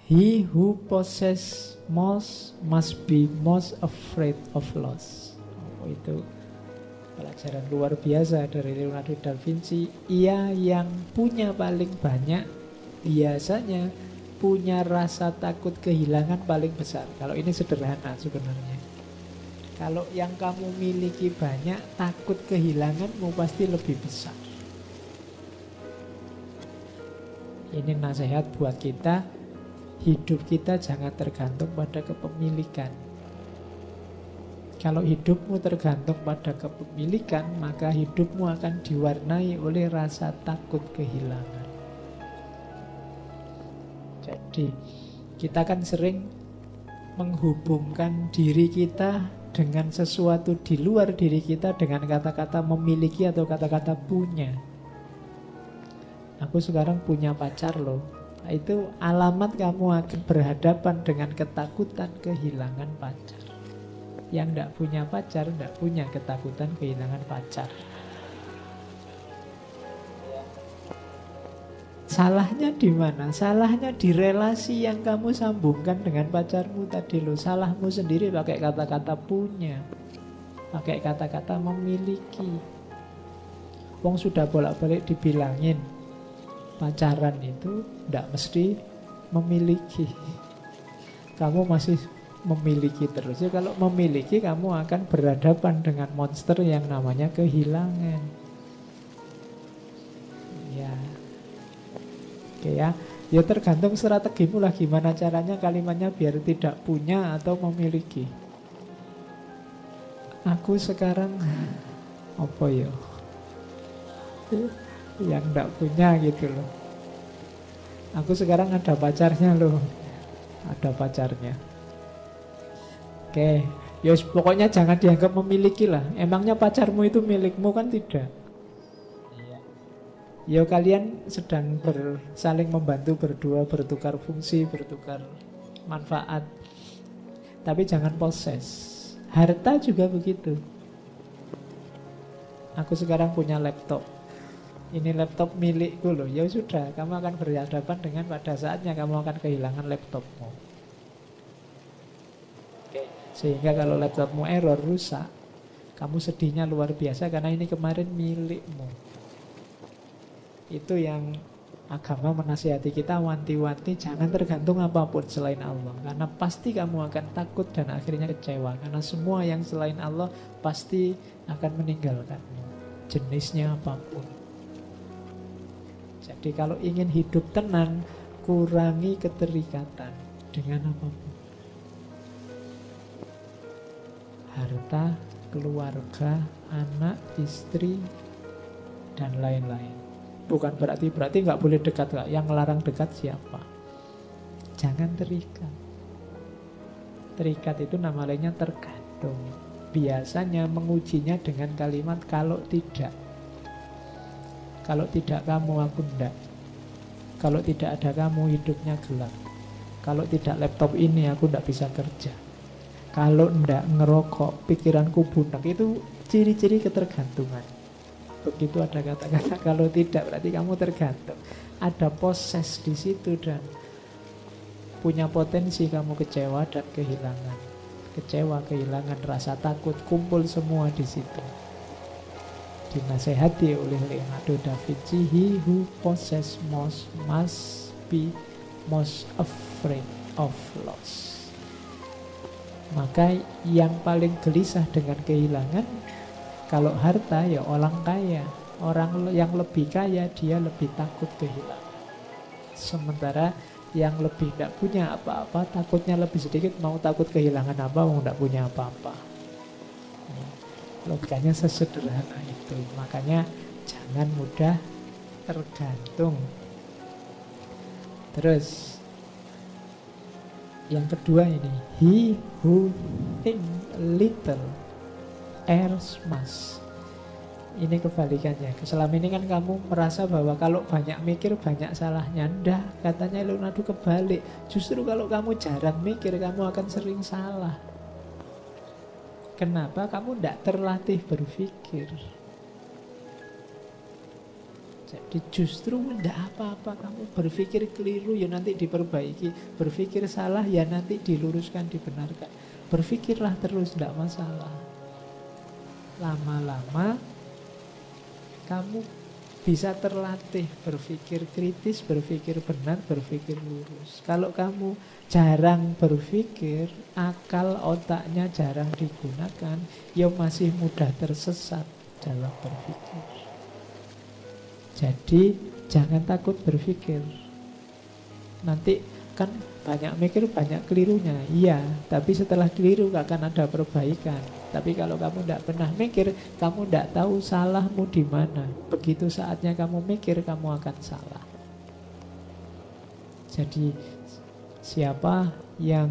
He who possess most must be most afraid of loss. Oh, itu pelajaran luar biasa dari Leonardo da Vinci. Ia yang punya paling banyak biasanya punya rasa takut kehilangan paling besar. Kalau ini sederhana sebenarnya. Kalau yang kamu miliki banyak, takut kehilanganmu pasti lebih besar. Ini nasihat buat kita. Hidup kita jangan tergantung pada kepemilikan. Kalau hidupmu tergantung pada kepemilikan, maka hidupmu akan diwarnai oleh rasa takut kehilangan. Jadi, kita kan sering menghubungkan diri kita dengan sesuatu di luar diri kita dengan kata-kata memiliki atau kata-kata punya. Aku sekarang punya pacar loh. Nah, itu alamat kamu akan berhadapan dengan ketakutan kehilangan pacar. Yang tidak punya pacar tidak punya ketakutan kehilangan pacar. Salahnya di mana? Salahnya di relasi yang kamu sambungkan dengan pacarmu tadi loh. Salahmu sendiri pakai kata-kata punya, pakai kata-kata memiliki. Wong sudah bolak-balik dibilangin pacaran itu tidak mesti memiliki. Kamu masih memiliki terus. Ya, kalau memiliki kamu akan berhadapan dengan monster yang namanya kehilangan. Ya, oke ya. Ya tergantung strategimu lah gimana caranya kalimatnya biar tidak punya atau memiliki. Aku sekarang apa ya? Yang tidak punya gitu loh. Aku sekarang ada pacarnya loh. Ada pacarnya. Oke, ya pokoknya jangan dianggap memiliki lah. Emangnya pacarmu itu milikmu kan tidak? Ya kalian sedang saling membantu berdua, bertukar fungsi, bertukar manfaat. Tapi jangan poses. Harta juga begitu. Aku sekarang punya laptop. Ini laptop milikku loh. Ya sudah, kamu akan berhadapan dengan pada saatnya kamu akan kehilangan laptopmu. Oke. Sehingga kalau laptopmu error, rusak, kamu sedihnya luar biasa karena ini kemarin milikmu. Itu yang agama menasihati kita, wanti-wanti jangan tergantung apapun selain Allah. Karena pasti kamu akan takut dan akhirnya kecewa. Karena semua yang selain Allah pasti akan meninggalkanmu, jenisnya apapun. Jadi kalau ingin hidup tenang, kurangi keterikatan dengan apapun. Harta, keluarga, anak, istri, dan lain-lain. Bukan berarti nggak boleh dekat, nggak. Yang melarang dekat siapa? Jangan terikat. Terikat itu nama lainnya tergantung. Biasanya mengujinya dengan kalimat kalau tidak. Kalau tidak kamu, aku enggak. Kalau tidak ada kamu, hidupnya gelap. Kalau tidak laptop ini, aku enggak bisa kerja. Kalau enggak ngerokok, pikiranku bunek. Itu ciri-ciri ketergantungan. Begitu ada kata-kata kalau tidak, berarti kamu tergantung. Ada poses di situ dan punya potensi kamu kecewa dan kehilangan. Kecewa, kehilangan, rasa takut, kumpul semua di situ. Dinasehati oleh Leonardo da Vinci, he who possess most must be most afraid of loss. Maka yang paling gelisah dengan kehilangan, kalau harta ya orang kaya. Orang yang lebih kaya dia lebih takut kehilangan. Sementara yang lebih tidak punya apa-apa, takutnya lebih sedikit, mau takut kehilangan apa, mau tidak punya apa-apa. Logikanya sesederhana itu. Makanya jangan mudah tergantung. Terus yang kedua ini, he who think little errs much. Ini kebalikannya. Selama ini kan kamu merasa bahwa kalau banyak mikir banyak salahnya. Ndah, katanya Leonardo kebalik. Justru kalau kamu jarang mikir, kamu akan sering salah. Kenapa? Kamu tidak terlatih berpikir. Jadi justru tidak apa-apa kamu berpikir keliru ya nanti diperbaiki, berpikir salah ya nanti diluruskan, dibenarkan. Berpikirlah terus, tidak masalah. Lama-lama kamu bisa terlatih berpikir kritis, berpikir benar, berpikir lurus. Kalau kamu jarang berpikir, akal otaknya jarang digunakan, ya masih mudah tersesat dalam berpikir. Jadi jangan takut berpikir. Nanti kan banyak mikir, banyak kelirunya. Iya, tapi setelah keliru akan ada perbaikan. Tapi kalau kamu tidak pernah mikir, kamu tidak tahu salahmu di mana. Begitu saatnya kamu mikir, kamu akan salah. Jadi siapa yang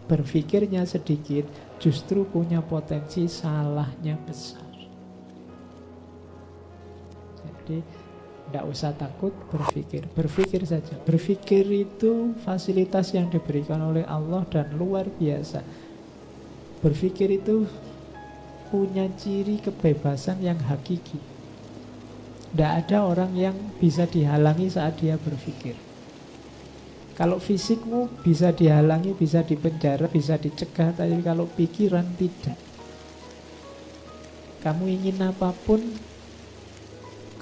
berpikirnya sedikit, justru punya potensi salahnya besar. Jadi tidak usah takut berpikir. Berpikir saja. Berpikir itu fasilitas yang diberikan oleh Allah dan luar biasa. Berpikir itu punya ciri kebebasan yang hakiki. Tidak ada orang yang bisa dihalangi saat dia berpikir. Kalau fisikmu bisa dihalangi, bisa dipenjara, bisa dicegah, tapi kalau pikiran tidak. Kamu ingin apapun,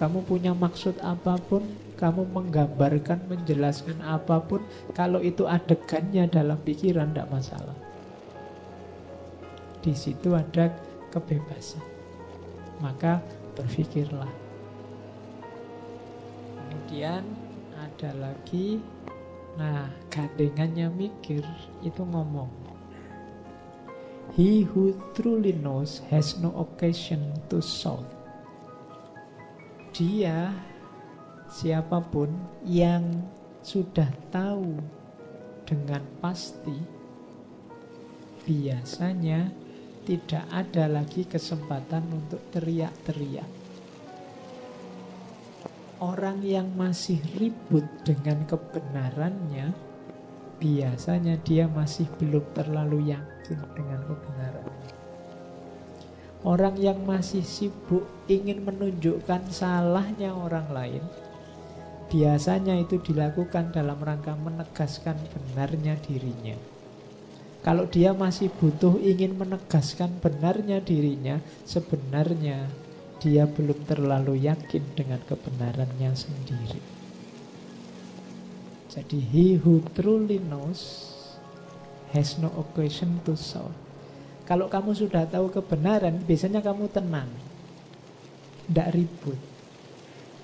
kamu punya maksud apapun, kamu menggambarkan, menjelaskan apapun, kalau itu adegannya dalam pikiran, tidak masalah. Di situ ada kebebasan. Maka berpikirlah. Kemudian ada lagi, nah gandengannya mikir, itu ngomong. He who truly knows has no occasion to solve. Dia, siapapun yang sudah tahu dengan pasti, biasanya tidak ada lagi kesempatan untuk teriak-teriak. Orang yang masih ribut dengan kebenarannya, biasanya dia masih belum terlalu yakin dengan kebenarannya. Orang yang masih sibuk ingin menunjukkan salahnya orang lain, biasanya itu dilakukan dalam rangka menegaskan benarnya dirinya. Kalau dia masih butuh ingin menegaskan benarnya dirinya, sebenarnya dia belum terlalu yakin dengan kebenarannya sendiri. Jadi he who truly knows has no occasion to solve. Kalau kamu sudah tahu kebenaran, biasanya kamu tenang, tidak ribut.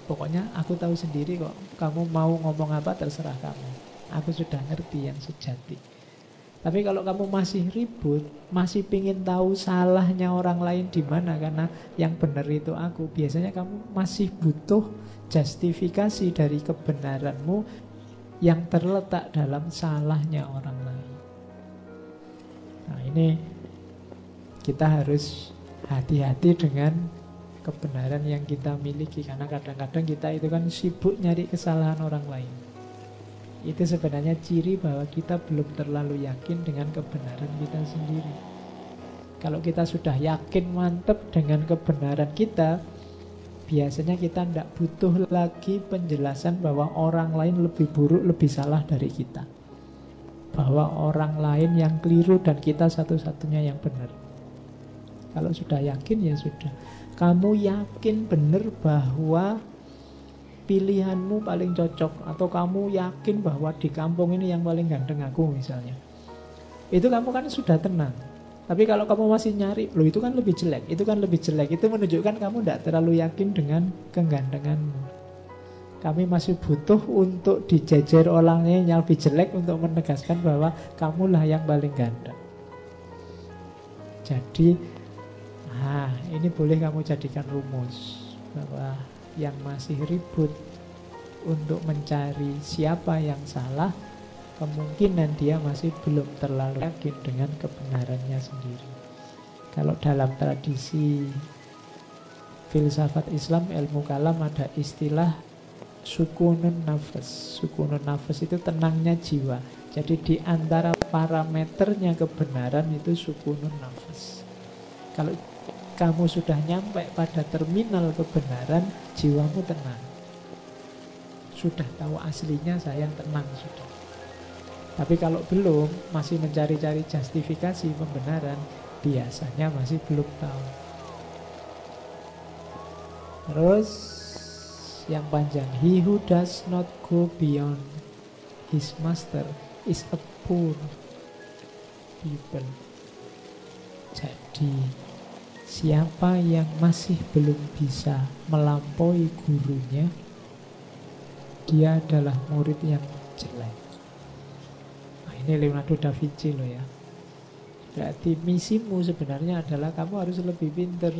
Pokoknya aku tahu sendiri kok, kamu mau ngomong apa terserah kamu. Aku sudah ngerti yang sejati. Tapi kalau kamu masih ribut, masih pingin tahu salahnya orang lain di mana, karena yang benar itu aku, biasanya kamu masih butuh justifikasi dari kebenaranmu yang terletak dalam salahnya orang lain. Nah ini kita harus hati-hati dengan kebenaran yang kita miliki, karena kadang-kadang kita itu kan sibuk nyari kesalahan orang lain. Itu sebenarnya ciri bahwa kita belum terlalu yakin dengan kebenaran kita sendiri. Kalau kita sudah yakin mantap dengan kebenaran kita, biasanya kita tidak butuh lagi penjelasan bahwa orang lain lebih buruk, lebih salah dari kita, bahwa orang lain yang keliru dan kita satu-satunya yang benar. Kalau sudah yakin ya sudah. Kamu yakin benar bahwa pilihanmu paling cocok, atau kamu yakin bahwa di kampung ini yang paling ganteng aku misalnya, itu kamu kan sudah tenang. Tapi kalau kamu masih nyari, loh itu kan lebih jelek, itu kan lebih jelek, itu menunjukkan kamu tidak terlalu yakin dengan kegantenganmu. Kami masih butuh untuk dijejer orangnya yang lebih jelek untuk menegaskan bahwa kamulah yang paling ganteng. Jadi ini boleh kamu jadikan rumus, bahwa yang masih ribut untuk mencari siapa yang salah, kemungkinan dia masih belum terlalu yakin dengan kebenarannya sendiri. Kalau dalam tradisi filsafat Islam, ilmu kalam, ada istilah sukunun nafas. Sukunun nafas itu tenangnya jiwa. Jadi di antara parameternya kebenaran itu sukunun nafas. Kalau kamu sudah nyampe pada terminal kebenaran, jiwamu tenang. sudah tahu aslinya saya tenang sudah. Tapi kalau belum, masih mencari-cari justifikasi pembenaran, biasanya masih belum tahu. Terus yang panjang, he who does not go beyond his master is a poor people. Jadi siapa yang masih belum bisa melampaui gurunya, dia adalah murid yang jelek. Nah, ini Leonardo da Vinci loh ya. Berarti misimu sebenarnya adalah kamu harus lebih pintar,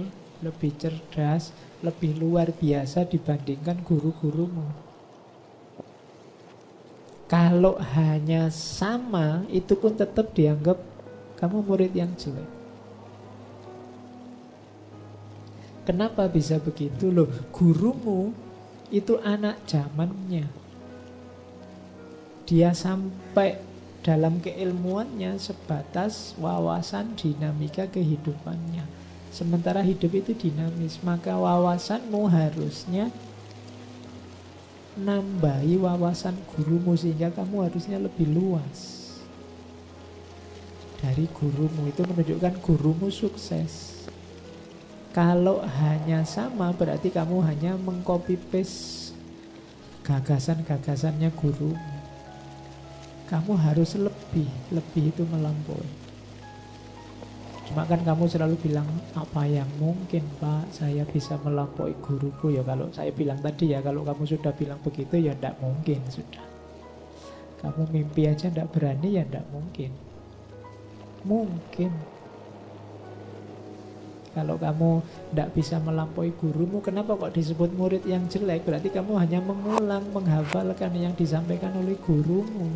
lebih cerdas, lebih luar biasa dibandingkan guru-gurumu. Kalau hanya sama, itu pun tetap dianggap kamu murid yang jelek. Kenapa bisa begitu loh? Gurumu itu anak zamannya. Dia sampai dalam keilmuannya sebatas wawasan dinamika kehidupannya. Sementara hidup itu dinamis, maka wawasanmu harusnya nambahi wawasan gurumu, sehingga kamu harusnya lebih luas dari gurumu. Itu menunjukkan gurumu sukses. Kalau hanya sama, berarti kamu hanya mengcopy paste gagasan-gagasannya gurumu. Kamu harus lebih itu melampaui. Cuma kan kamu selalu bilang, apa yang mungkin Pak, saya bisa melampaui guruku. Ya kalau saya bilang tadi ya, kalau kamu sudah bilang begitu ya tidak mungkin sudah. Kamu mimpi aja tidak berani ya tidak mungkin. Mungkin. Kalau kamu tidak bisa melampaui gurumu, kenapa kok disebut murid yang jelek? Berarti kamu hanya mengulang, menghafalkan yang disampaikan oleh gurumu.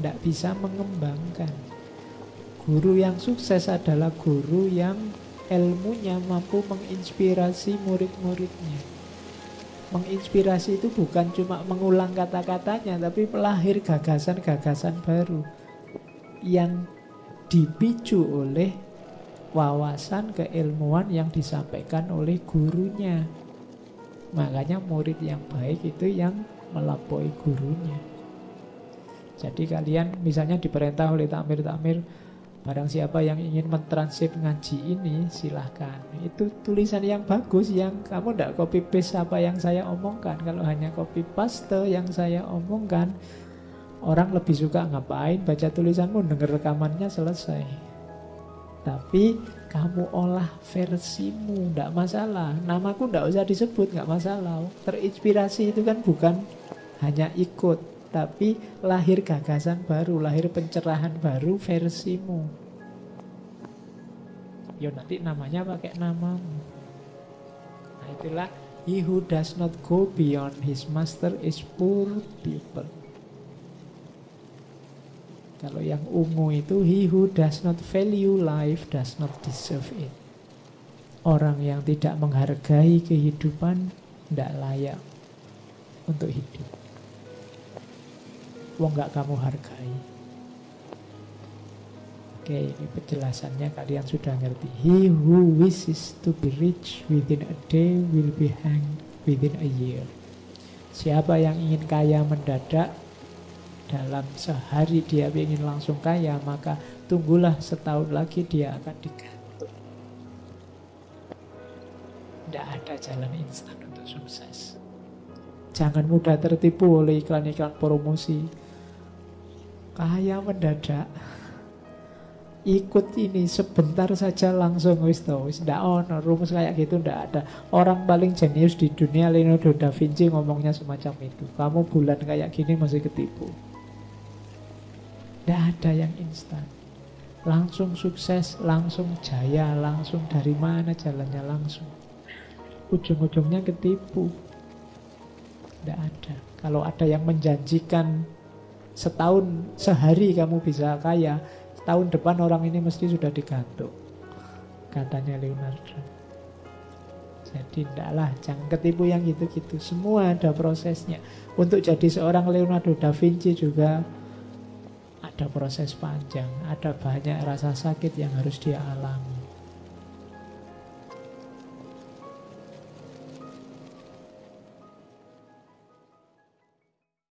Tidak bisa mengembangkan. Guru yang sukses adalah guru yang ilmunya mampu menginspirasi murid-muridnya. Menginspirasi itu bukan cuma mengulang kata-katanya, tapi melahir gagasan-gagasan baru yang dipicu oleh wawasan keilmuan yang disampaikan oleh gurunya. Makanya murid yang baik itu yang melampaui gurunya. Jadi kalian misalnya diperintah oleh takmir-takmir, barang siapa yang ingin mentranskrip ngaji ini silahkan. Itu tulisan yang bagus, yang kamu tidak copy paste apa yang saya omongkan. Kalau hanya copy paste yang saya omongkan, orang lebih suka ngapain baca tulisanmu, dengar rekamannya selesai. Tapi kamu olah versimu, tidak masalah. Namaku tidak usah disebut, nggak masalah. Terinspirasi itu kan bukan hanya ikut, tapi lahir gagasan baru, lahir pencerahan baru versimu. Ya nanti namanya pakai namamu. Nah itulah, he who does not go beyond his master is poor people. Kalau yang ungu itu, he who does not value life does not deserve it. Orang yang tidak menghargai kehidupan tidak layak untuk hidup. Wong gak kamu hargai. Oke, ini penjelasannya kalian sudah ngerti. He who wishes to be rich within a day will be hanged within a year. Siapa yang ingin kaya mendadak, dalam sehari dia ingin langsung kaya, maka tunggulah setahun lagi dia akan digantung. Tidak ada jalan instan untuk sukses. Jangan mudah tertipu oleh iklan-iklan promosi. Kaya mendadak, ikut ini sebentar saja langsung wis tau. Wis ndak ono rumus kayak gitu, ndak ada. Orang paling jenius di dunia Leonardo da Vinci ngomongnya semacam itu. Kamu bulan kayak gini masih ketipu. Tidak ada yang instan. Langsung sukses, langsung jaya, langsung dari mana jalannya langsung. Ujung-ujungnya ketipu. Tidak ada. Kalau ada yang menjanjikan setahun, sehari kamu bisa kaya, tahun depan orang ini mesti sudah digantung, katanya Leonardo. Jadi tidaklah, jangan ketipu yang gitu-gitu. Semua ada prosesnya. Untuk jadi seorang Leonardo da Vinci juga ada proses panjang, ada banyak rasa sakit yang harus dia alami.